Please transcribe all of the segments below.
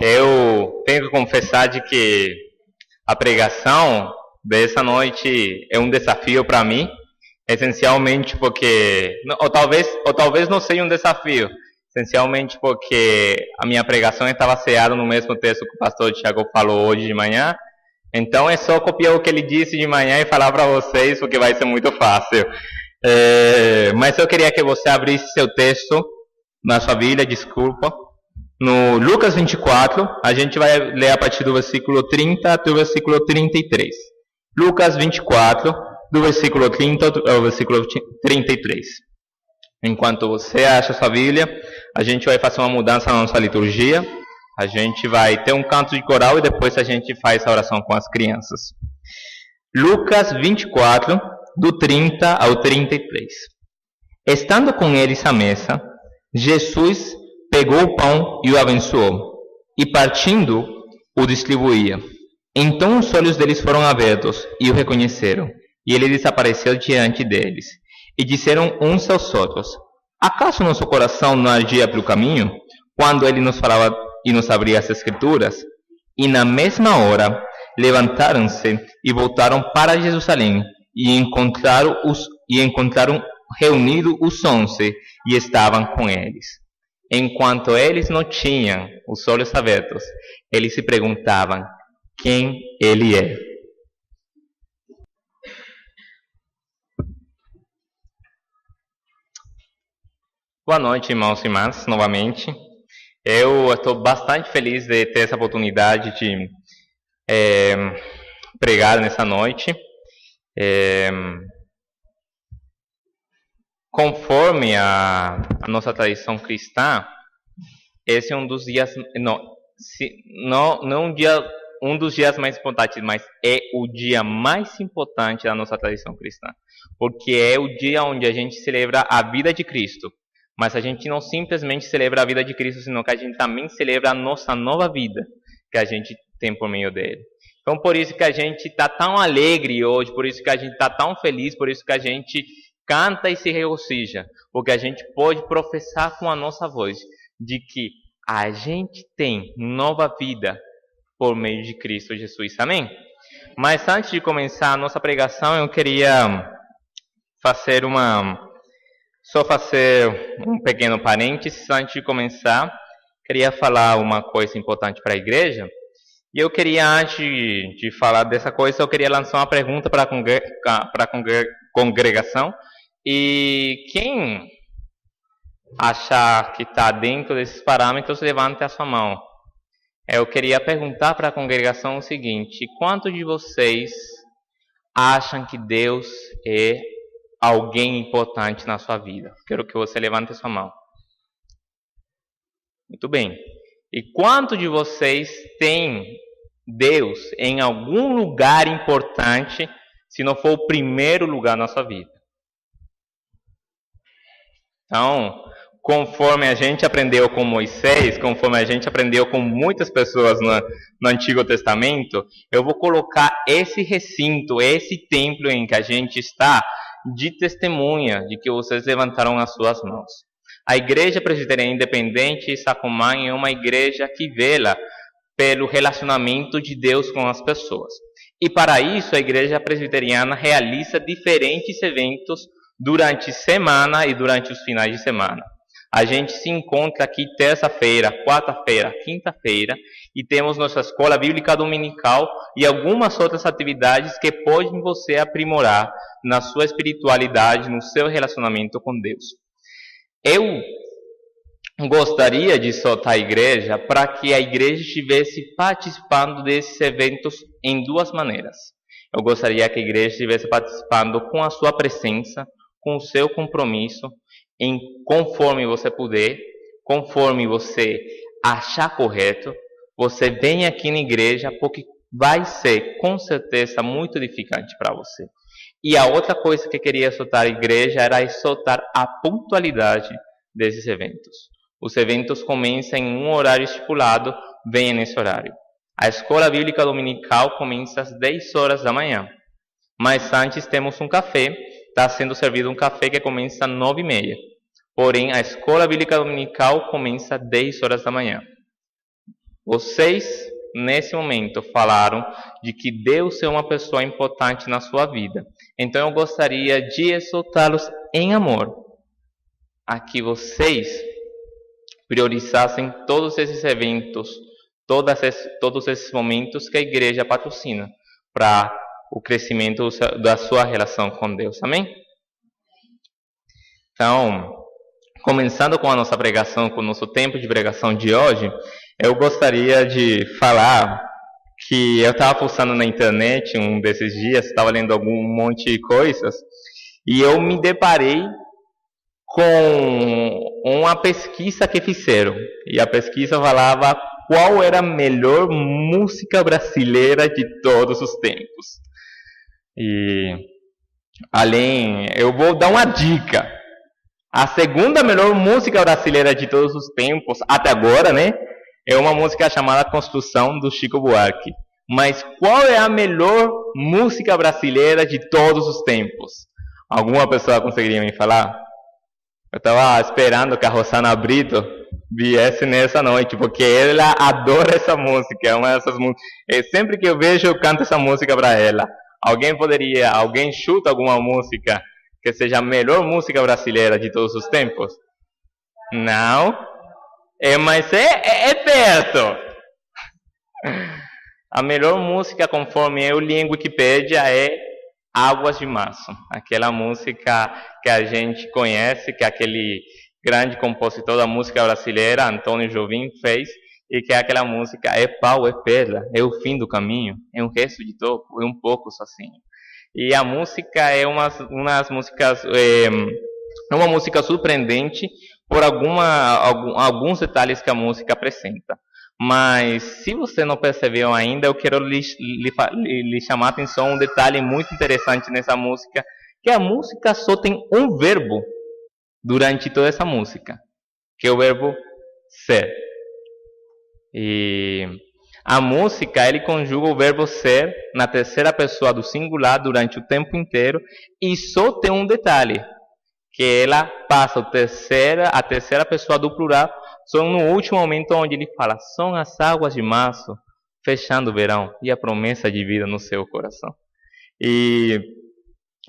Eu tenho que confessar de que a pregação dessa noite é um desafio para mim, essencialmente porque, ou talvez não seja um desafio, essencialmente porque a minha pregação estava baseada no mesmo texto que o pastor Tiago falou hoje de manhã. Então é só copiar o que ele disse de manhã e falar para vocês, porque vai ser muito fácil. Mas eu queria que você abrisse seu texto na sua Bíblia, desculpa. No Lucas 24, a gente vai ler a partir do versículo 30 até o versículo 33. Lucas 24, do versículo 30 ao versículo 33. Enquanto você acha sua Bíblia, a gente vai fazer uma mudança na nossa liturgia. A gente vai ter um canto de coral e depois a gente faz a oração com as crianças. Lucas 24, do 30 ao 33. Estando com eles à mesa, Jesus pegou o pão e o abençoou, e partindo, o distribuía. Então os olhos deles foram abertos e o reconheceram, e ele desapareceu diante deles. E disseram uns aos outros: acaso nosso coração não ardia pelo caminho, quando ele nos falava e nos abria as Escrituras? E na mesma hora levantaram-se e voltaram para Jerusalém, e encontraram reunidos os 11, e estavam com eles. Enquanto eles não tinham os olhos abertos, eles se perguntavam quem ele é. Boa noite, irmãos e irmãs, novamente. Eu estou bastante feliz de ter essa oportunidade de pregar nessa noite. Conforme a nossa tradição cristã, esse é um dos dias, um dos dias mais importantes, mas é o dia mais importante da nossa tradição cristã, porque é o dia onde a gente celebra a vida de Cristo. Mas a gente não simplesmente celebra a vida de Cristo, senão que a gente também celebra a nossa nova vida que a gente tem por meio dele. Então, por isso que a gente está tão alegre hoje, por isso que a gente está tão feliz, por isso que a gente canta e se regozija, porque a gente pode professar com a nossa voz de que a gente tem nova vida por meio de Cristo Jesus. Amém? Mas antes de começar a nossa pregação, eu queria fazer um pequeno parênteses. Antes de começar, queria falar uma coisa importante para a igreja. E eu queria, antes de falar dessa coisa, eu queria lançar uma pergunta para a congregação. E quem achar que está dentro desses parâmetros, levante a sua mão. Eu queria perguntar para a congregação o seguinte: quantos de vocês acham que Deus é alguém importante na sua vida? Quero que você levante a sua mão. Muito bem. E quantos de vocês têm Deus em algum lugar importante, se não for o primeiro lugar na sua vida? Então, conforme a gente aprendeu com Moisés, conforme a gente aprendeu com muitas pessoas no Antigo Testamento, eu vou colocar esse recinto, esse templo em que a gente está, de testemunha de que vocês levantaram as suas mãos. A Igreja Presbiteriana Independente Sacomã é uma igreja que vela pelo relacionamento de Deus com as pessoas. E para isso a Igreja Presbiteriana realiza diferentes eventos durante a semana e durante os finais de semana. A gente se encontra aqui terça-feira, quarta-feira, quinta-feira, e temos nossa escola bíblica dominical e algumas outras atividades que podem você aprimorar na sua espiritualidade, no seu relacionamento com Deus. Eu gostaria de soltar a igreja para que a igreja estivesse participando desses eventos em duas maneiras. Eu gostaria que a igreja estivesse participando com a sua presença, com o seu compromisso, conforme você puder, conforme você achar correto, você vem aqui na igreja, porque vai ser com certeza muito edificante para você. E a outra coisa que eu queria soltar a igreja era soltar a pontualidade desses eventos. Os eventos começam em um horário estipulado, venha nesse horário. A escola bíblica dominical começa às 10 horas da manhã. Mas antes temos um café, está sendo servido um café que começa às 9h30. Porém, a escola bíblica dominical começa às 10 horas da manhã. Vocês, nesse momento, falaram de que Deus é uma pessoa importante na sua vida. Então eu gostaria de exortá-los em amor, a que vocês priorizassem todos esses eventos, todos esses momentos que a igreja patrocina para o crescimento da sua relação com Deus. Amém? Então, começando com a nossa pregação, com o nosso tempo de pregação de hoje, eu gostaria de falar que eu estava pulsando na internet um desses dias, estava lendo algum monte de coisas, e eu me deparei com uma pesquisa que fizeram. E a pesquisa falava qual era a melhor música brasileira de todos os tempos. E eu vou dar uma dica. A segunda melhor música brasileira de todos os tempos, até agora, né? É uma música chamada Construção, do Chico Buarque. Mas qual é a melhor música brasileira de todos os tempos? Alguma pessoa conseguiria me falar? Eu estava esperando que a Rosana Brito viesse nessa noite, porque ela adora essa música. É uma dessas músicas. Sempre que eu vejo, eu canto essa música para ela. Alguém chuta alguma música que seja a melhor música brasileira de todos os tempos? Não? Mas é perto. A melhor música, conforme eu li em Wikipedia, é Águas de Março. Aquela música que a gente conhece, que aquele grande compositor da música brasileira, Antônio Jobim, fez, e que aquela música é pau, é pedra, é o fim do caminho, é um resto de topo, é um pouco sozinho. E a música é uma música surpreendente por alguns detalhes que a música apresenta. Mas se você não percebeu ainda, eu quero lhe chamar a atenção um detalhe muito interessante nessa música, que a música só tem um verbo durante toda essa música, que é o verbo ser. E a música, ele conjuga o verbo ser na terceira pessoa do singular durante o tempo inteiro, e só tem um detalhe, que ela passa a terceira pessoa do plural só no último momento, onde ele fala: são as águas de março fechando o verão e a promessa de vida no seu coração. E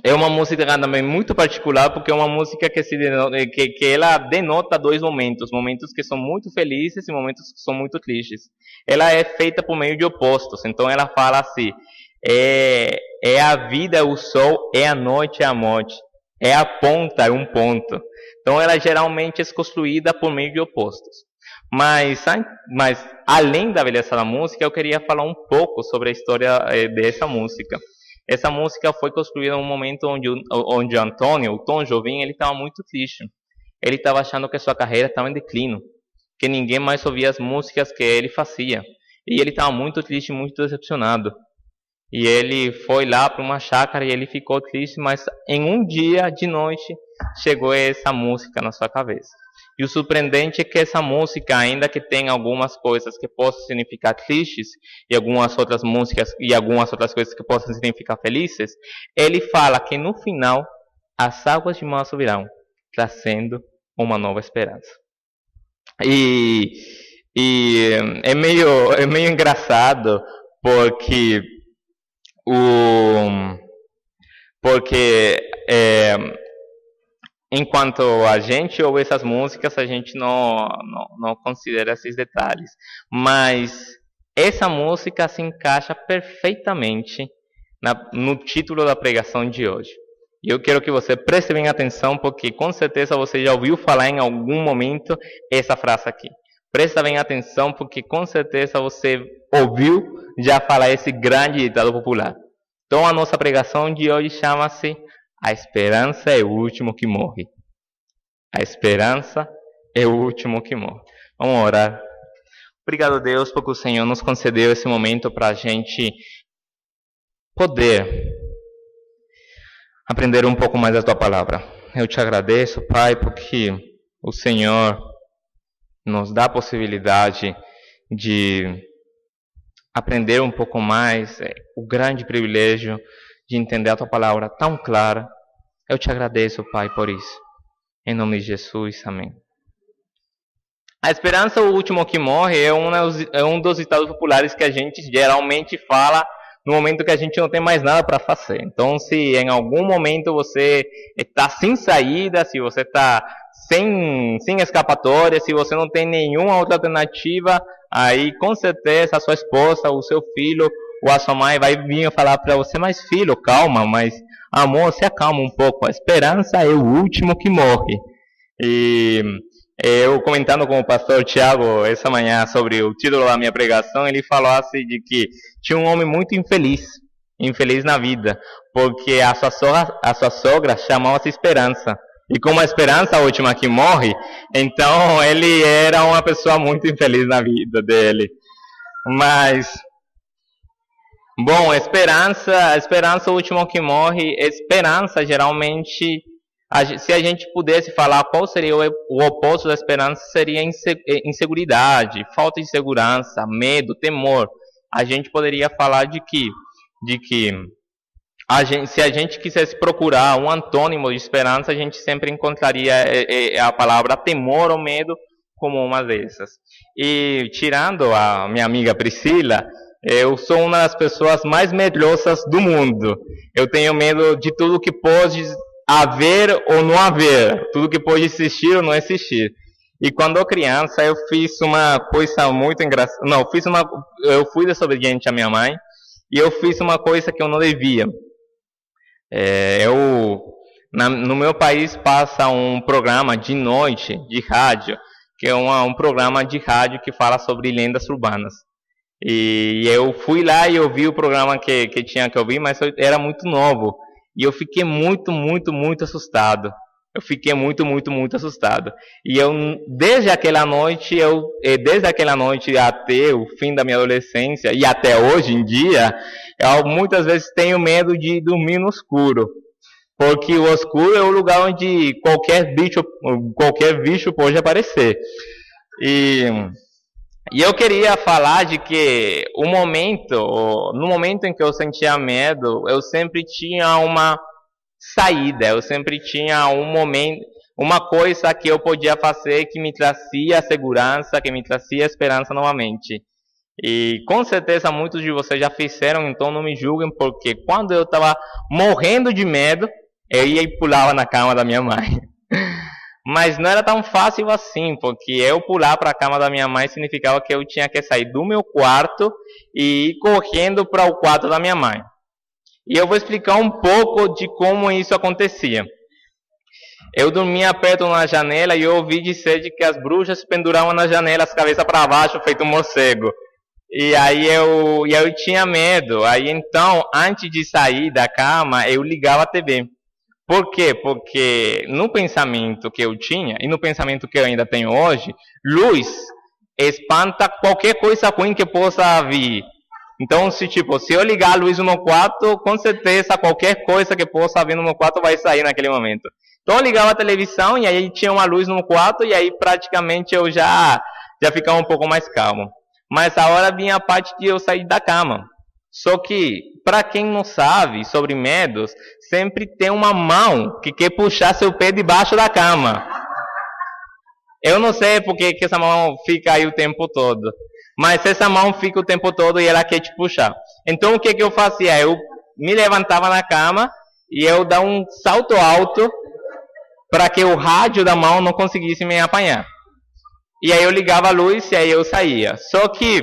é uma música também muito particular, porque é uma música que ela denota dois momentos que são muito felizes e momentos que são muito tristes. Ela é feita por meio de opostos, então ela fala assim: é a vida, é o sol, é a noite, é a morte, é a ponta, é um ponto. Então ela geralmente é construída por meio de opostos. Mas além da beleza da música, eu queria falar um pouco sobre a história dessa música. Essa música foi construída em um momento onde Antônio, o Tom Jobim, ele estava muito triste. Ele estava achando que sua carreira estava em declínio, que ninguém mais ouvia as músicas que ele fazia. E ele estava muito triste, muito decepcionado. E ele foi lá para uma chácara e ele ficou triste, mas em um dia de noite chegou essa música na sua cabeça. E o surpreendente é que essa música, ainda que tenha algumas coisas que possam significar tristes, e algumas outras músicas e algumas outras coisas que possam significar felizes, ele fala que no final as águas de março virão, trazendo uma nova esperança. E é meio engraçado, porque enquanto a gente ouve essas músicas, a gente não considera esses detalhes. Mas essa música se encaixa perfeitamente no título da pregação de hoje. E eu quero que você preste bem atenção, porque com certeza você já ouviu falar em algum momento essa frase aqui. Presta bem atenção, porque com certeza você ouviu já falar esse grande ditado popular. Então a nossa pregação de hoje chama-se: a esperança é o último que morre. A esperança é o último que morre. Vamos orar. Obrigado, Deus, porque o Senhor nos concedeu esse momento para a gente poder aprender um pouco mais da Tua Palavra. Eu te agradeço, Pai, porque o Senhor nos dá a possibilidade de aprender um pouco mais, o grande privilégio de entender a Tua Palavra tão clara. Eu te agradeço, Pai, por isso. Em nome de Jesus, amém. A esperança, o último que morre, é um dos ditados populares que a gente geralmente fala no momento que a gente não tem mais nada para fazer. Então, se em algum momento você está sem saída, se você está sem escapatória, se você não tem nenhuma outra alternativa, aí com certeza a sua esposa, o seu filho ou a sua mãe vai vir falar para você: mas filho, calma, mas amor, se acalma um pouco, a esperança é o último que morre. E eu comentando com o pastor Tiago essa manhã sobre o título da minha pregação, ele falou assim de que tinha um homem muito infeliz na vida, porque a sua sogra chamava-se Esperança. E como a esperança é a última que morre, então ele era uma pessoa muito infeliz na vida dele. Mas, bom, a esperança é o último que morre. Esperança, geralmente, se a gente pudesse falar qual seria o oposto da esperança, seria inseguridade, falta de segurança, medo, temor. A gente poderia falar de que se a gente quisesse procurar um antônimo de esperança, a gente sempre encontraria a palavra temor ou medo como uma dessas. E tirando a minha amiga Priscila, eu sou uma das pessoas mais medrosas do mundo. Eu tenho medo de tudo que pode haver ou não haver, tudo que pode existir ou não existir. E quando eu criança, eu fiz uma coisa muito engraçada. Não, eu fui desobediente à minha mãe e eu fiz uma coisa que eu não devia. No meu país passa um programa de noite de rádio, que é um programa de rádio que fala sobre lendas urbanas. E eu fui lá e eu vi o programa que tinha que ouvir, mas eu era muito novo. E eu fiquei muito assustado. Eu fiquei muito assustado. E desde aquela noite até o fim da minha adolescência, e até hoje em dia, eu muitas vezes tenho medo de dormir no escuro. Porque o escuro é o lugar onde qualquer bicho pode aparecer. E eu queria falar de que no momento em que eu sentia medo, eu sempre tinha uma saída, eu sempre tinha uma coisa que eu podia fazer que me trazia segurança, que me trazia esperança novamente. E com certeza muitos de vocês já fizeram, então não me julguem, porque quando eu estava morrendo de medo, eu ia e pulava na cama da minha mãe. Mas não era tão fácil assim, porque eu pular para a cama da minha mãe significava que eu tinha que sair do meu quarto e ir correndo para o quarto da minha mãe. E eu vou explicar um pouco de como isso acontecia. Eu dormia perto na janela e eu ouvi dizer de que as bruxas se penduravam nas janelas, cabeça para baixo, feito um morcego. E aí eu tinha medo. Aí então, antes de sair da cama, eu ligava a TV. Por quê? Porque no pensamento que eu tinha, e no pensamento que eu ainda tenho hoje, luz espanta qualquer coisa ruim que possa vir. Então, se eu ligar a luz no meu quarto, com certeza qualquer coisa que possa vir no meu quarto vai sair naquele momento. Então, eu ligava a televisão e aí tinha uma luz no meu quarto e aí praticamente eu já ficava um pouco mais calmo. Mas a hora vinha a parte de eu sair da cama. Só que, para quem não sabe sobre medos, sempre tem uma mão que quer puxar seu pé debaixo da cama. Eu não sei porque que essa mão fica aí o tempo todo. Mas essa mão fica o tempo todo e ela quer te puxar. Então o que eu fazia? Eu me levantava na cama e eu dava um salto alto para que o rádio da mão não conseguisse me apanhar. E aí eu ligava a luz e aí eu saía. Só que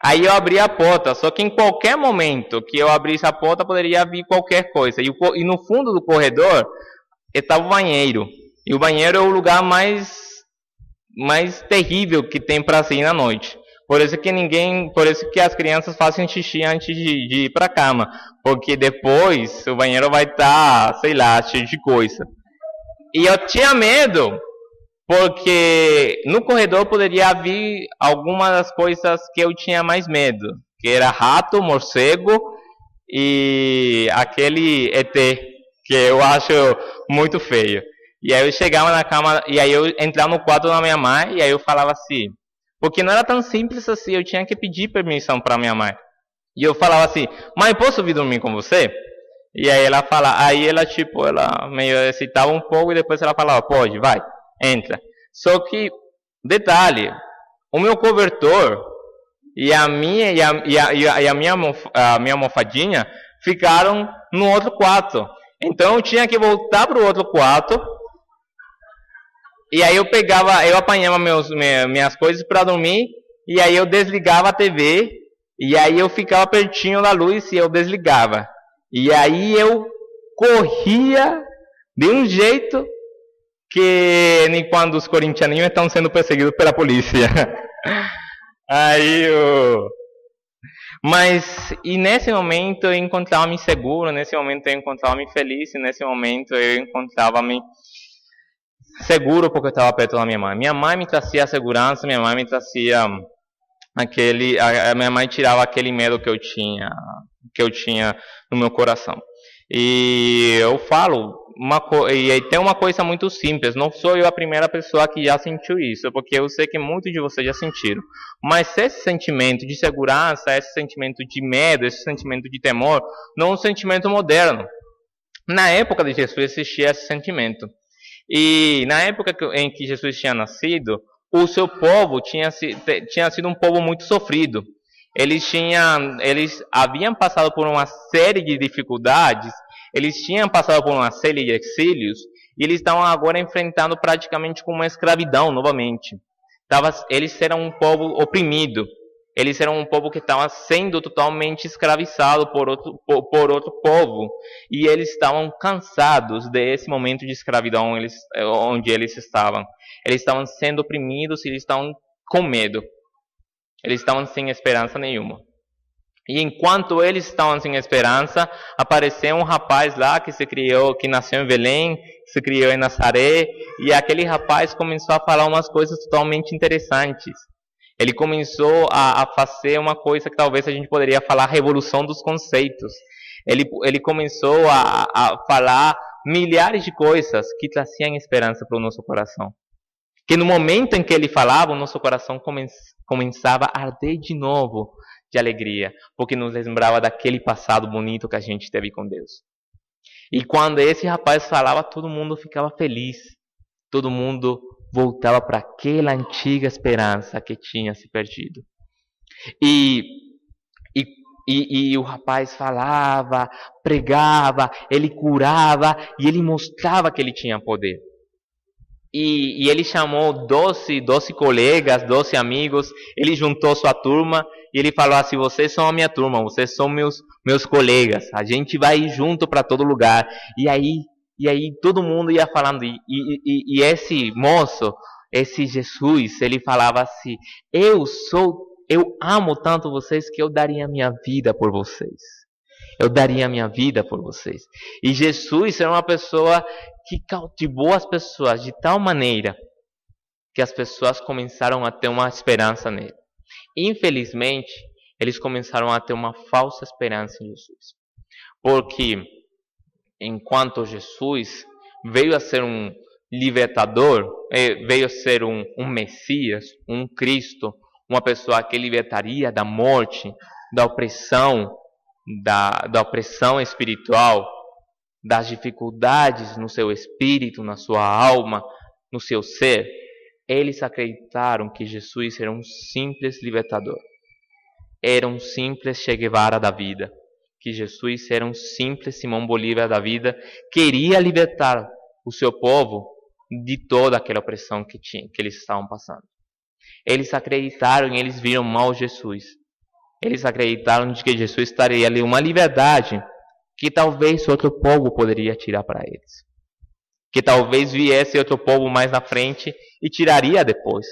aí eu abria a porta. Só que em qualquer momento que eu abrisse a porta poderia vir qualquer coisa. E no fundo do corredor estava o banheiro. E o banheiro é o lugar mais terrível que tem para se ir na noite. Por isso que as crianças fazem xixi antes de ir para a cama, porque depois o banheiro vai estar, sei lá, cheio de coisa. E eu tinha medo, porque no corredor poderia vir algumas das coisas que eu tinha mais medo, que era rato, morcego e aquele ET, que eu acho muito feio. E aí eu chegava na cama, e aí eu entrava no quarto da minha mãe, e aí eu falava assim, porque não era tão simples assim, eu tinha que pedir permissão para minha mãe. E eu falava assim, mãe, posso vir dormir com você? E aí ela tipo, ela meio hesitava um pouco e depois ela falava, pode, vai, entra. Só que, detalhe, o meu cobertor e a minha almofadinha ficaram no outro quarto. Então eu tinha que voltar para o outro quarto. E aí eu apanhava minhas coisas para dormir. E aí eu desligava a TV. E aí eu ficava pertinho da luz e eu desligava. E aí eu corria de um jeito que nem quando os corintianinhos estão sendo perseguidos pela polícia. Aí eu... Mas, e nesse momento eu encontrava-me seguro, nesse momento eu encontrava-me feliz, e nesse momento eu encontrava-me seguro porque eu estava perto da minha mãe. Minha mãe me trazia segurança, minha mãe me trazia a minha mãe tirava aquele medo que eu tinha no meu coração. E eu falo, e tem uma coisa muito simples, não sou eu a primeira pessoa que já sentiu isso, porque eu sei que muitos de vocês já sentiram. Mas esse sentimento de segurança, esse sentimento de medo, esse sentimento de temor, não é um sentimento moderno. Na época de Jesus existia esse sentimento. E na época em que Jesus tinha nascido, o seu povo tinha sido um povo muito sofrido. Eles haviam passado por uma série de dificuldades, eles tinham passado por uma série de exílios, e eles estavam agora enfrentando praticamente com uma escravidão novamente. Eles eram um povo oprimido, eles eram um povo que estava sendo totalmente escravizado por outro povo, e eles estavam cansados desse momento de escravidão onde eles estavam. Eles estavam sendo oprimidos e eles estavam com medo. Eles estavam sem esperança nenhuma. E enquanto eles estavam sem esperança, apareceu um rapaz lá que nasceu em Belém, que se criou em Nazaré, e aquele rapaz começou a falar umas coisas totalmente interessantes. Ele começou a fazer uma coisa que talvez a gente poderia falar revolução dos conceitos. Ele começou a falar milhares de coisas que traziam esperança para o nosso coração. Que no momento em que ele falava, o nosso coração começava a arder de novo de alegria, porque nos lembrava daquele passado bonito que a gente teve com Deus. E quando esse rapaz falava, todo mundo ficava feliz. Todo mundo voltava para aquela antiga esperança que tinha se perdido. E o rapaz falava, pregava, ele curava e ele mostrava que ele tinha poder. E ele chamou 12 colegas, 12 amigos, ele juntou sua turma e ele falou assim, vocês são a minha turma, vocês são meus colegas, a gente vai junto para todo lugar. E aí todo mundo ia falando, e esse moço, esse Jesus, ele falava assim, eu amo tanto vocês que eu daria a minha vida por vocês. Eu daria a minha vida por vocês. E Jesus era uma pessoa que cautivou as pessoas de tal maneira que as pessoas começaram a ter uma esperança nele. Infelizmente, eles começaram a ter uma falsa esperança em Jesus. Porque enquanto Jesus veio a ser um libertador, veio a ser um Messias, um Cristo, uma pessoa que libertaria da morte, da opressão, da opressão espiritual, das dificuldades no seu espírito, na sua alma, no seu ser, eles acreditaram que Jesus era um simples libertador. Era um simples Che Guevara da vida. Que Jesus era um simples Simão Bolívar da vida. Queria libertar o seu povo de toda aquela opressão que eles estavam passando. Eles acreditaram e eles viram mal Jesus. Eles acreditaram de que Jesus estaria ali uma liberdade que talvez outro povo poderia tirar para eles. Que talvez viesse outro povo mais na frente e tiraria depois.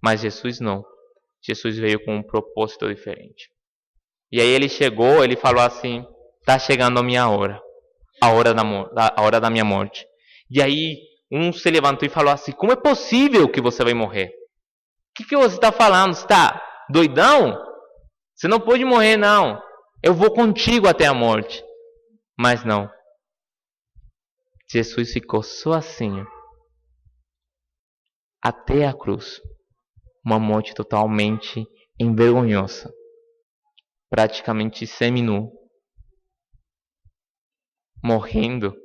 Mas Jesus não. Jesus veio com um propósito diferente. E aí ele chegou, ele falou assim, está chegando a minha hora. A hora da minha morte. E aí um se levantou e falou assim, como é possível que você vai morrer? O que você está falando? Você está doidão? Você não pode morrer não. Eu vou contigo até a morte. Mas não. Jesus ficou só assim. Até a cruz. Uma morte totalmente envergonhosa. Praticamente seminu. morrendo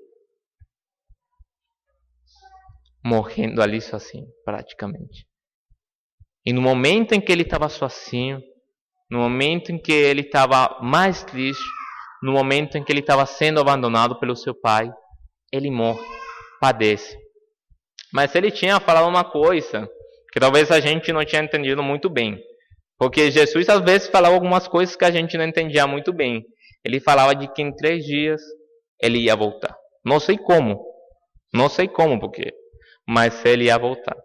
ali sozinho, praticamente. E no momento em que ele estava sozinho, no momento em que ele estava mais triste, no momento em que ele estava sendo abandonado pelo seu pai, ele morre, padece. Mas ele tinha falado uma coisa que talvez a gente não tinha entendido muito bem. Porque Jesus às vezes falava algumas coisas que a gente não entendia muito bem. Ele falava de que em 3 dias ele ia voltar. Não sei como porque, mas ele ia voltar.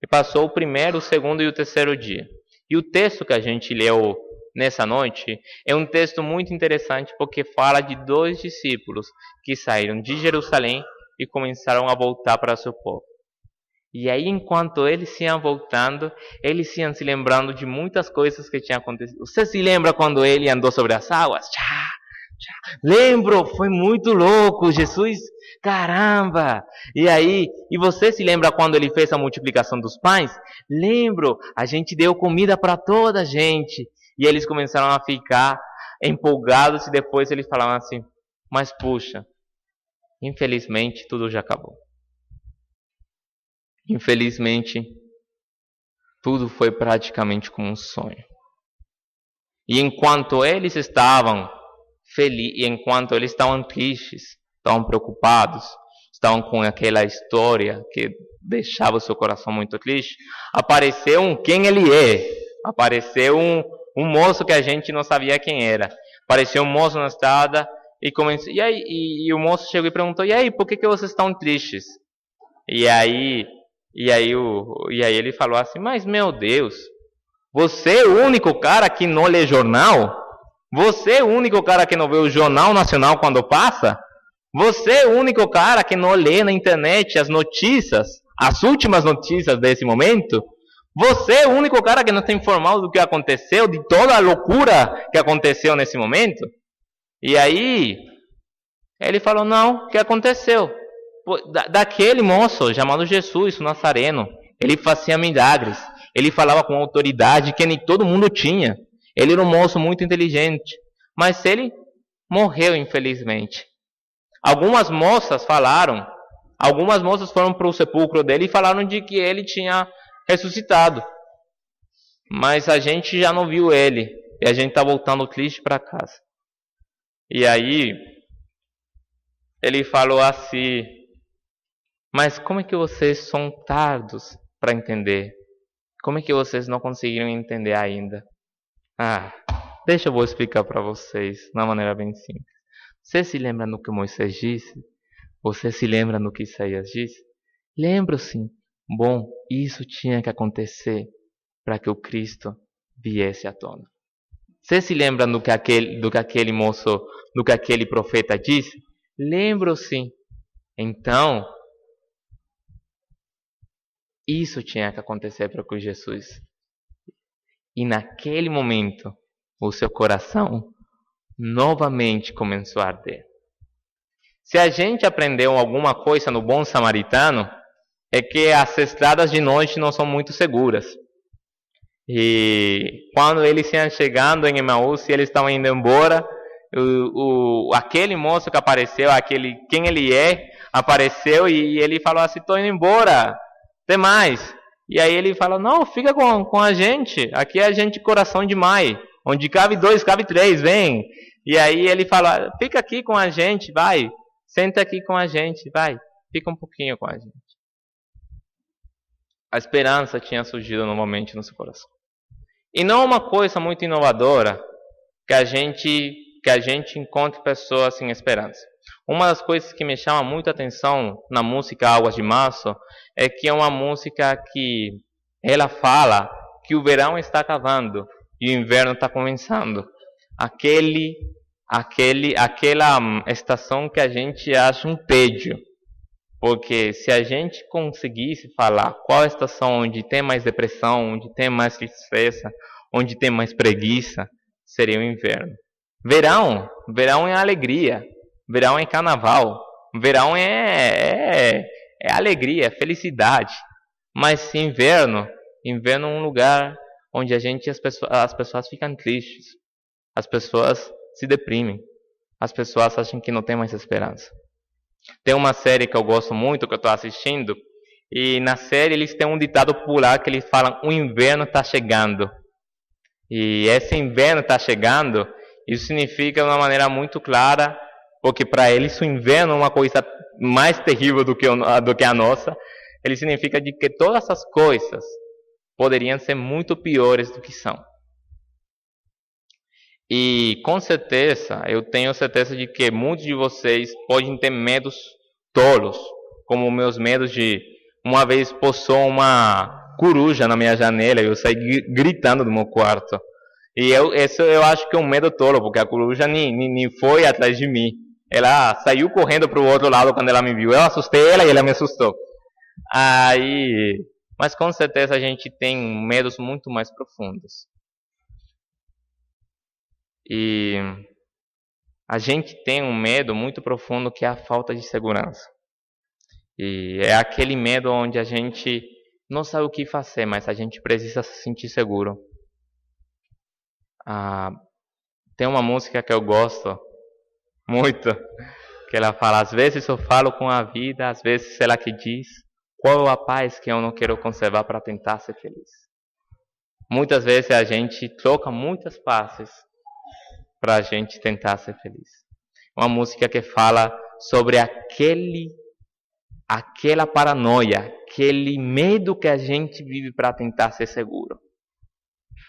E passou o primeiro, o segundo e o terceiro dia. E o texto que a gente leu nessa noite é um texto muito interessante porque fala de 2 discípulos que saíram de Jerusalém e começaram a voltar para seu povo. E aí, enquanto eles iam voltando, eles iam se lembrando de muitas coisas que tinham acontecido. Você se lembra quando ele andou sobre as águas? Lembro, foi muito louco, Jesus, caramba! E aí, e você se lembra quando ele fez a multiplicação dos pães? Lembro, a gente deu comida para toda a gente. E eles começaram a ficar empolgados e depois eles falaram assim, mas puxa, infelizmente tudo já acabou. Infelizmente, tudo foi praticamente como um sonho. E enquanto eles estavam felizes, enquanto eles estavam tristes, estavam preocupados, estavam com aquela história que deixava o seu coração muito triste, apareceu quem ele é. Apareceu um moço que a gente não sabia quem era. Apareceu um moço na estrada e começou. E o moço chegou e perguntou: "E aí, por que vocês estão tristes?" E aí ele falou assim, mas meu Deus, você é o único cara que não lê jornal? Você é o único cara que não vê o Jornal Nacional quando passa? Você é o único cara que não lê na internet as notícias, as últimas notícias desse momento? Você é o único cara que não está informado do que aconteceu, de toda a loucura que aconteceu nesse momento? E aí, ele falou, não, o que aconteceu? Daquele moço chamado Jesus, o Nazareno, ele fazia milagres, ele falava com autoridade que nem todo mundo tinha. Ele era um moço muito inteligente, mas ele morreu infelizmente. Algumas moças foram para o sepulcro dele e falaram de que ele tinha ressuscitado. Mas a gente já não viu ele, e a gente está voltando triste para casa. E aí, ele falou assim, mas como é que vocês são tardos para entender? Como é que vocês não conseguiram entender ainda? Deixa eu vou explicar para vocês de uma maneira bem simples. Você se lembra no que Moisés disse? Você se lembra no que Isaías disse? Lembro sim. Bom, isso tinha que acontecer para que o Cristo viesse à tona. Você se lembra do que aquele moço, do que aquele profeta disse? Lembro sim. Então, isso tinha que acontecer para que Jesus. E naquele momento, o seu coração novamente começou a arder. Se a gente aprendeu alguma coisa no bom samaritano, é que as estradas de noite não são muito seguras. E quando eles iam chegando em Emaús e eles estavam indo embora, aquele moço que apareceu, quem ele é, apareceu e ele falou assim, estou indo embora, tem mais. E aí ele fala, não, fica com a gente, aqui é a gente coração de mãe, onde cabe 2, cabe 3, vem. E aí ele fala, fica aqui com a gente, vai, senta aqui com a gente, vai, fica um pouquinho com a gente. A esperança tinha surgido novamente no seu coração. E não uma coisa muito inovadora que a gente encontre pessoas sem esperança. Uma das coisas que me chama muita atenção na música Águas de Março é que é uma música que ela fala que o verão está acabando e o inverno está começando. Aquela estação que a gente acha um tédio. Porque se a gente conseguisse falar qual a estação onde tem mais depressão, onde tem mais tristeza, onde tem mais preguiça, seria o inverno. Verão é alegria, verão é carnaval, verão é alegria, é felicidade. Mas inverno é um lugar onde as pessoas ficam tristes, as pessoas se deprimem. as pessoas acham que não tem mais esperança. Tem uma série que eu gosto muito, que eu estou assistindo, e na série eles têm um ditado popular que eles falam: o inverno está chegando. E esse inverno está chegando, isso significa de uma maneira muito clara, porque para eles o inverno é uma coisa mais terrível do que a nossa. Ele significa de que todas as coisas poderiam ser muito piores do que são. E com certeza, eu tenho certeza de que muitos de vocês podem ter medos tolos, como meus medos de uma vez pousou uma coruja na minha janela e eu saí gritando do meu quarto. E esse eu acho que é um medo tolo, porque a coruja nem foi atrás de mim. Ela saiu correndo para o outro lado quando ela me viu. Eu assustei ela e ela me assustou. Mas com certeza a gente tem medos muito mais profundos. E a gente tem um medo muito profundo que é a falta de segurança. E é aquele medo onde a gente não sabe o que fazer, mas a gente precisa se sentir seguro. Tem uma música que eu gosto muito, que ela fala: às vezes eu falo com a vida, às vezes ela que diz qual é a paz que eu não quero conservar para tentar ser feliz. Muitas vezes a gente troca muitas pazes para a gente tentar ser feliz. Uma música que fala sobre aquela paranoia, aquele medo que a gente vive para tentar ser seguro.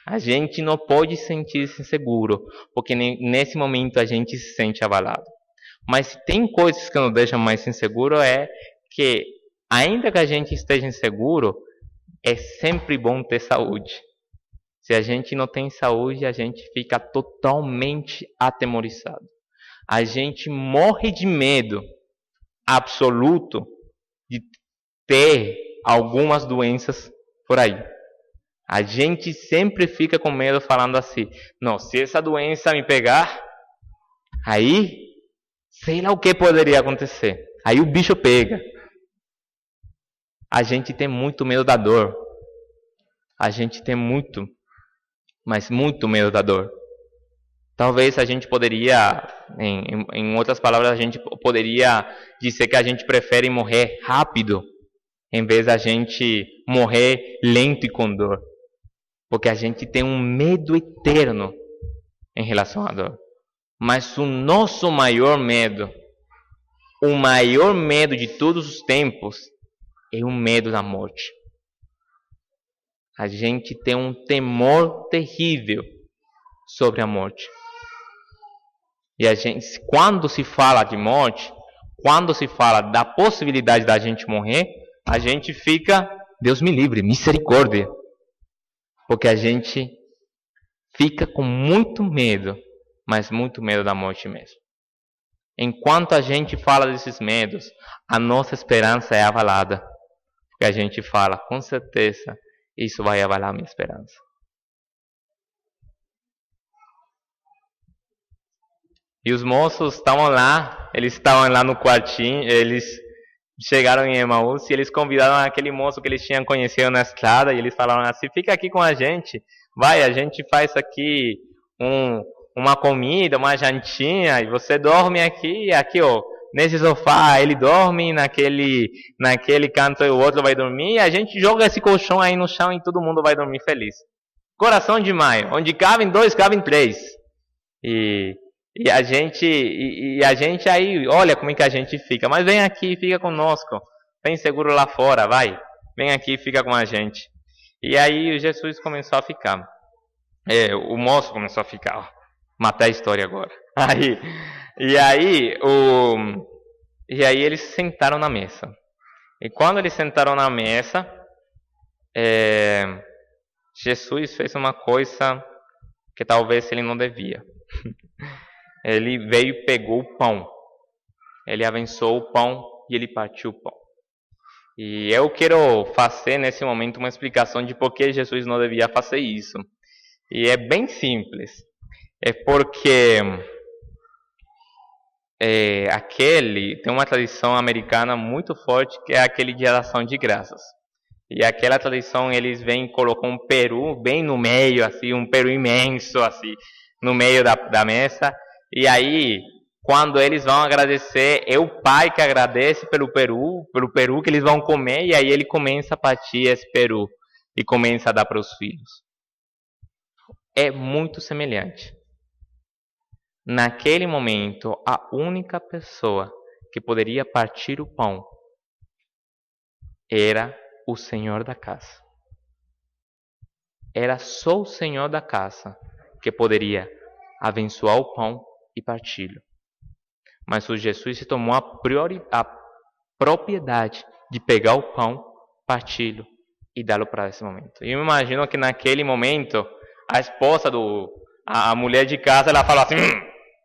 A gente não pode sentir-se seguro, porque nesse momento a gente se sente abalado. Mas tem coisas que nos deixam mais inseguro, é que ainda que a gente esteja inseguro, é sempre bom ter saúde. Se a gente não tem saúde, a gente fica totalmente atemorizado. A gente morre de medo absoluto de ter algumas doenças por aí. A gente sempre fica com medo falando assim: não, se essa doença me pegar, aí sei lá o que poderia acontecer. Aí o bicho pega. A gente tem muito medo da dor. A gente tem muito, mas muito medo da dor. Talvez a gente poderia, em outras palavras, a gente poderia dizer que a gente prefere morrer rápido, em vez da gente morrer lento e com dor. Porque a gente tem um medo eterno em relação à dor. Mas o nosso maior medo, o maior medo de todos os tempos, é o medo da morte. A gente tem um temor terrível sobre a morte. E a gente, quando se fala de morte, quando se fala da possibilidade da gente morrer, a gente fica: Deus me livre, misericórdia. Porque a gente fica com muito medo, mas muito medo da morte mesmo. Enquanto a gente fala desses medos, a nossa esperança é abalada. Porque a gente fala: com certeza, isso vai abalar a minha esperança. E os moços eles estavam lá no quartinho, eles chegaram em Emaús e eles convidaram aquele moço que eles tinham conhecido na estrada, e eles falaram assim: fica aqui com a gente, a gente faz aqui uma comida, uma jantinha, e você dorme aqui, ó, nesse sofá. Ele dorme naquele canto e o outro vai dormir, e a gente joga esse colchão aí no chão e todo mundo vai dormir feliz. Coração de mãe, onde cabem 2, cabem 3. E a gente aí, olha como é que a gente fica. Mas vem aqui, fica conosco. Vem seguro lá fora, vai. Vem aqui, fica com a gente. E aí Jesus começou a ficar. O moço começou a ficar. Ó, matei a história agora. E aí eles sentaram na mesa. E quando eles sentaram na mesa, Jesus fez uma coisa que talvez ele não devia. Ele veio e pegou o pão. Ele abençoou o pão e ele partiu o pão. E eu quero fazer nesse momento uma explicação de por que Jesus não devia fazer isso. E é bem simples. É porque tem uma tradição americana muito forte, que é aquele de ação de graças. E aquela tradição, eles vêm e colocam um peru bem no meio, assim, um peru imenso, assim, no meio da mesa. E aí Quando eles vão agradecer, é o pai que agradece pelo peru que eles vão comer, e aí ele começa a partir esse peru e começa a dar para os filhos. É muito semelhante. Naquele momento, a única pessoa que poderia partir o pão era o Senhor da casa. Era só o Senhor da casa que poderia abençoar o pão e parti-lo. Mas o Jesus se tomou a propriedade de pegar o pão, parti-lo e dá-lo para esse momento. E eu imagino que naquele momento, a esposa a mulher de casa, ela fala assim,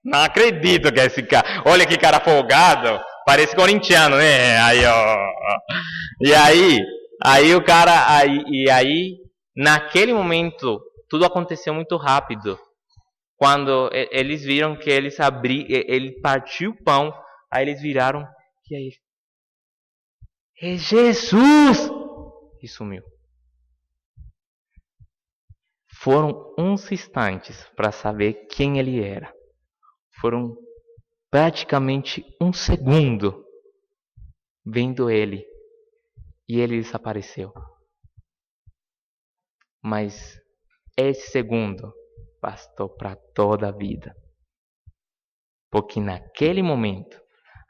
não acredito que esse cara, olha que cara folgado, parece corintiano, né? Aí, ó. E aí o cara, naquele momento, tudo aconteceu muito rápido. Quando eles viram que ele partiu o pão, aí eles viraram, e aí, é Jesus! E sumiu. Foram uns instantes para saber quem ele era. Foram praticamente um segundo vendo ele, e ele desapareceu. Mas esse segundo bastou para toda a vida. Porque naquele momento,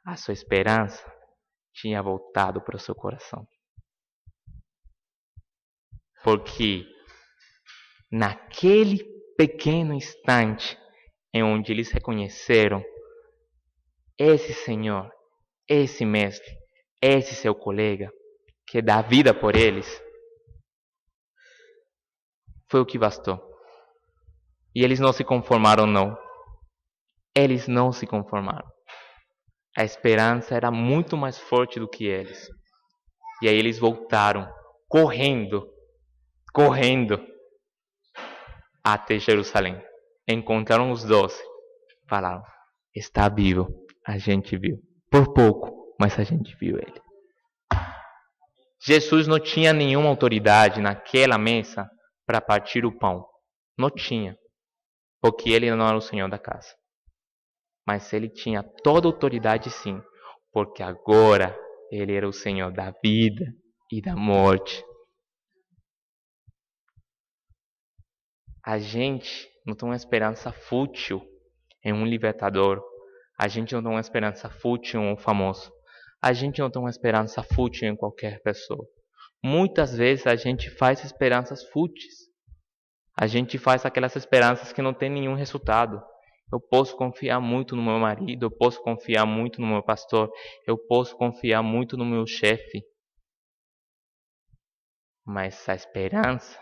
a sua esperança tinha voltado para o seu coração. Porque naquele pequeno instante em onde eles reconheceram esse Senhor, esse mestre, esse seu colega, que dá vida por eles, foi o que bastou. E eles não se conformaram, não. Eles não se conformaram. A esperança era muito mais forte do que eles. E aí eles voltaram, correndo, até Jerusalém. Encontraram os 12. Falaram, está vivo. A gente viu. Por pouco, mas a gente viu ele. Jesus não tinha nenhuma autoridade naquela mesa para partir o pão. Não tinha. Porque ele não era o Senhor da casa. Mas ele tinha toda a autoridade, sim. Porque agora ele era o Senhor da vida e da morte. A gente não tem uma esperança fútil em um libertador. A gente não tem uma esperança fútil em um famoso. A gente não tem uma esperança fútil em qualquer pessoa. Muitas vezes a gente faz esperanças fúteis. A gente faz aquelas esperanças que não tem nenhum resultado. Eu posso confiar muito no meu marido, eu posso confiar muito no meu pastor, eu posso confiar muito no meu chefe. Mas a esperança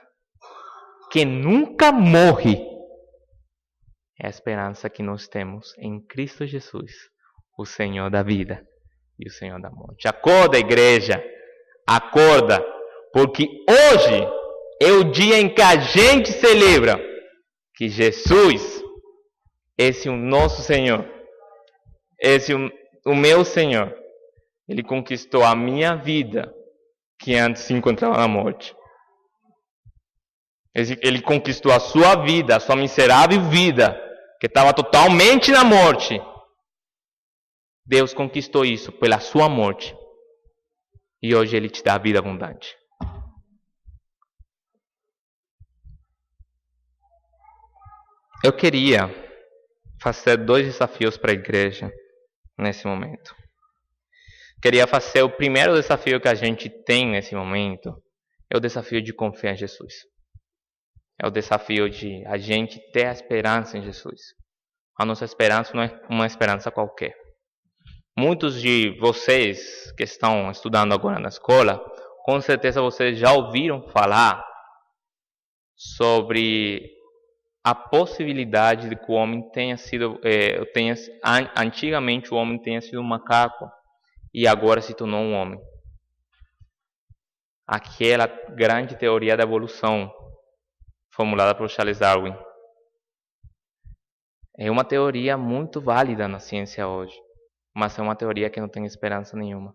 que nunca morre é a esperança que nós temos em Cristo Jesus, o Senhor da vida e o Senhor da morte. Acorda, igreja! Acorda! Porque hoje é o dia em que a gente celebra que Jesus, esse é o nosso Senhor, esse é o meu Senhor, ele conquistou a minha vida que antes se encontrava na morte. Ele conquistou a sua vida, a sua miserável vida, que estava totalmente na morte. Deus conquistou isso pela sua morte. E hoje ele te dá a vida abundante. Eu queria fazer 2 desafios para a igreja nesse momento. Queria fazer o primeiro desafio que a gente tem nesse momento, é o desafio de confiar em Jesus. É o desafio de a gente ter a esperança em Jesus. A nossa esperança não é uma esperança qualquer. Muitos de vocês que estão estudando agora na escola, com certeza vocês já ouviram falar sobre a possibilidade de que o homem antigamente o homem tenha sido um macaco e agora se tornou um homem. Aquela grande teoria da evolução formulada por Charles Darwin. É uma teoria muito válida na ciência hoje, mas é uma teoria que não tem esperança nenhuma.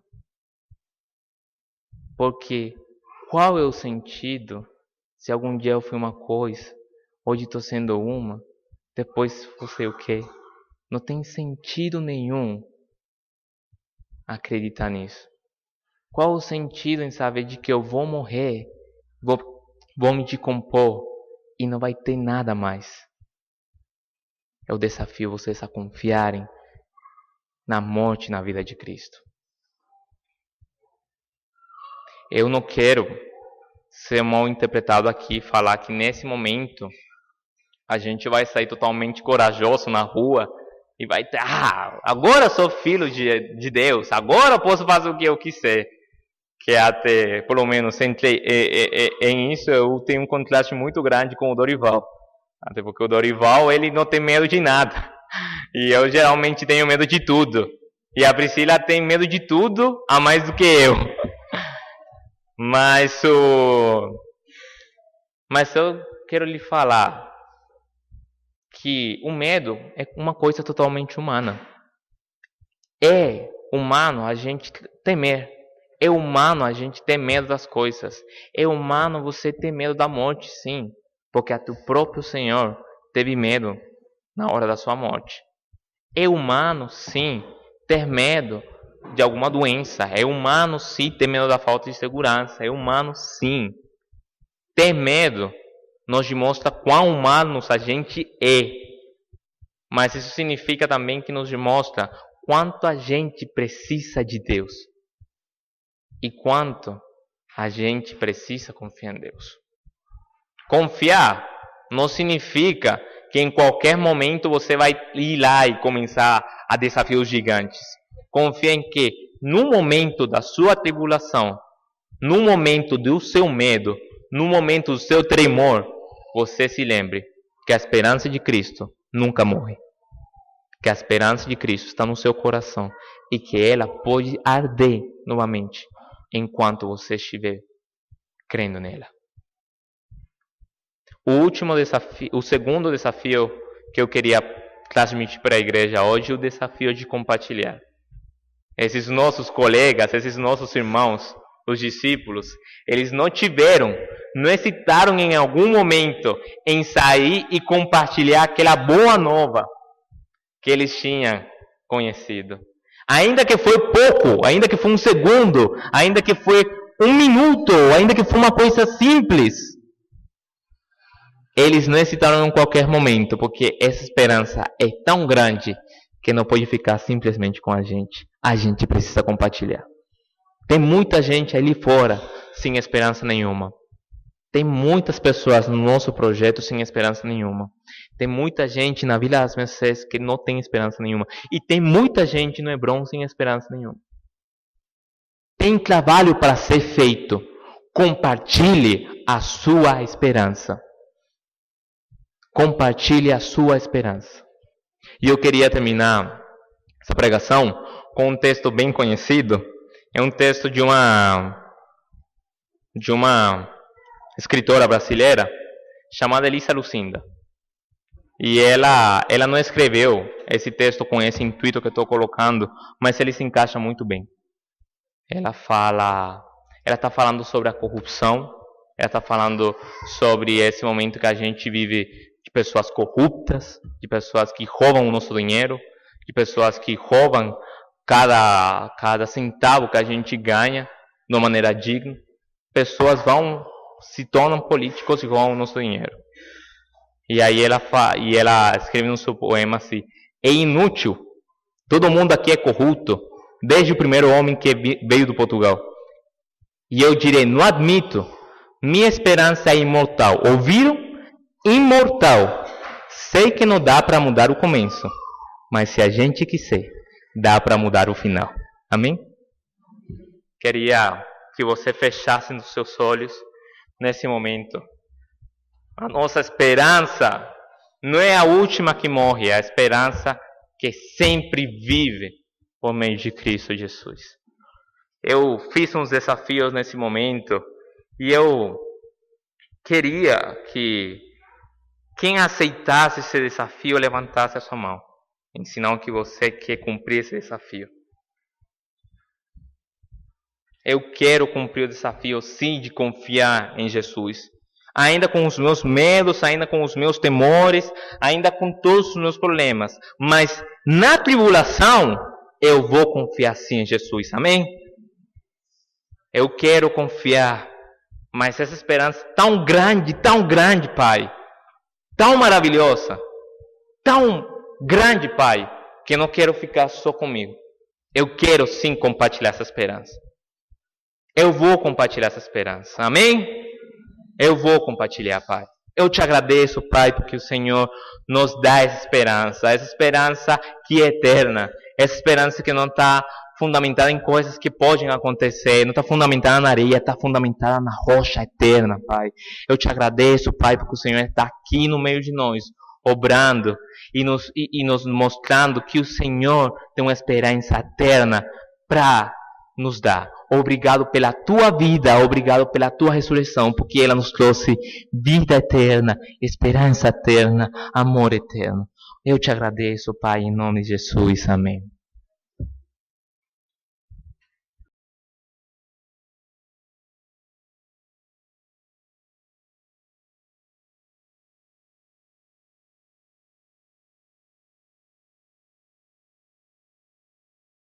Porque qual é o sentido se algum dia eu fui uma coisa, hoje estou sendo uma, depois vou ser o quê? Não tem sentido nenhum acreditar nisso. Qual o sentido em saber de que eu vou morrer, vou me decompor e não vai ter nada mais? Eu desafio vocês a confiarem na morte e na vida de Cristo. Eu não quero ser mal interpretado aqui e falar que nesse momento a gente vai sair totalmente corajoso na rua e vai ter, agora eu sou filho de Deus, agora eu posso fazer o que eu quiser. Que até, pelo menos, em isso eu tenho um contraste muito grande com o Dorival. Até porque o Dorival, ele não tem medo de nada. E eu geralmente tenho medo de tudo. E a Priscila tem medo de tudo, a mais do que eu. Mas eu quero lhe falar que o medo é uma coisa totalmente humana. É humano a gente temer. É humano a gente ter medo das coisas. É humano você ter medo da morte, sim. Porque até o próprio Senhor teve medo na hora da sua morte. É humano, sim, ter medo de alguma doença. É humano, sim, ter medo da falta de segurança. É humano, sim. Ter medo nos demonstra quão humanos a gente é. Mas isso significa também que nos demonstra quanto a gente precisa de Deus. E quanto a gente precisa confiar em Deus. Confiar não significa que em qualquer momento você vai ir lá e começar a desafiar os gigantes. Confia em que, no momento da sua tribulação, no momento do seu medo, no momento do seu tremor, você se lembre que a esperança de Cristo nunca morre. Que a esperança de Cristo está no seu coração e que ela pode arder novamente enquanto você estiver crendo nela. O segundo desafio que eu queria transmitir para a igreja hoje é o desafio de compartilhar. Esses nossos colegas, esses nossos irmãos, os discípulos, eles não hesitaram em algum momento em sair e compartilhar aquela boa nova que eles tinham conhecido. Ainda que foi pouco, ainda que foi um segundo, ainda que foi um minuto, ainda que foi uma coisa simples, eles não hesitaram em qualquer momento, porque essa esperança é tão grande que não pode ficar simplesmente com a gente. A gente precisa compartilhar. Tem muita gente ali fora sem esperança nenhuma. Tem muitas pessoas no nosso projeto sem esperança nenhuma. Tem muita gente na Vila das Mercês que não tem esperança nenhuma. E tem muita gente no Hebron sem esperança nenhuma. Tem trabalho para ser feito. Compartilhe a sua esperança. Compartilhe a sua esperança. E eu queria terminar essa pregação com um texto bem conhecido. É um texto de uma escritora brasileira chamada Elisa Lucinda. E ela não escreveu esse texto com esse intuito que eu estou colocando, mas ele se encaixa muito bem. Ela está falando sobre a corrupção, ela está falando sobre esse momento que a gente vive de pessoas corruptas, de pessoas que roubam o nosso dinheiro, de pessoas que roubam cada centavo que a gente ganha de uma maneira digna. Pessoas se tornam políticos e roubam o nosso dinheiro. E aí ela escreve no seu poema assim: é inútil, todo mundo aqui é corrupto, desde o primeiro homem que veio do Portugal. E eu direi, não admito, minha esperança é imortal. Ouviram? Imortal. Sei que não dá para mudar o começo, mas se a gente quiser, dá para mudar o final. Amém? Queria que você fechasse os seus olhos nesse momento. A nossa esperança não é a última que morre, é a esperança que sempre vive por meio de Cristo Jesus. Eu fiz uns desafios nesse momento e eu queria que quem aceitasse esse desafio levantasse a sua mão, em sinal que você quer cumprir esse desafio. Eu quero cumprir o desafio, sim, de confiar em Jesus. ainda com os meus medos, ainda com os meus temores, ainda com todos os meus problemas. Mas na tribulação, eu vou confiar sim em Jesus, amém? Eu quero confiar, mas essa esperança tão grande, Pai, tão maravilhosa, tão grande, Pai, que eu não quero ficar só comigo. Eu quero sim compartilhar essa esperança. Eu vou compartilhar essa esperança, amém? Eu vou compartilhar, Pai. Eu te agradeço, Pai, porque o Senhor nos dá essa esperança que é eterna, essa esperança que não está fundamentada em coisas que podem acontecer, não está fundamentada na areia, está fundamentada na rocha eterna, Pai. Eu te agradeço, Pai, porque o Senhor está aqui no meio de nós, obrando e nos mostrando que o Senhor tem uma esperança eterna para nos dar. Obrigado pela tua vida, obrigado pela tua ressurreição, porque ela nos trouxe vida eterna, esperança eterna, amor eterno. Eu te agradeço, Pai, em nome de Jesus. Amém.